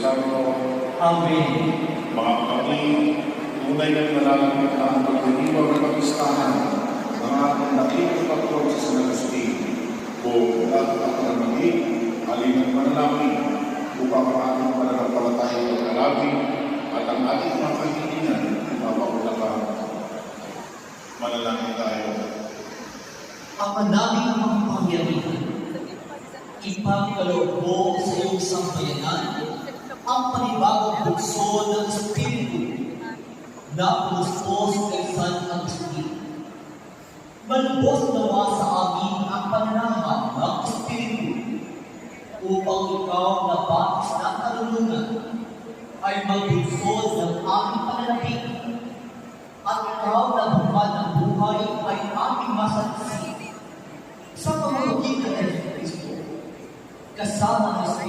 Lazaro. Amen. Mga kapatid, tunay na nalalapit ang pagdiriwang ng pag-istahan ng ating nakikita patron sa San Agustin kung lahat at namagig, alin ang manalangin upang ang ating pananampalataya pagkalagi at ang ating mga kahilingan ipapaulakan. Manalangin tayo. Ama naming makapangyarihan, ipagkaloob mo sa iyong sambayanan ang panibagong bukso ng Espiritu na pumuspos kay San Agustin. Malubos nawa sa amin ang pananahan ng Espiritu upang ikaw na batis ng karunungan ay magbunsod ng aming pananapit at ikaw na bumad ng buhay ay aming masaksi sa pamamagitan ng Kristo kasama ng Espiritu.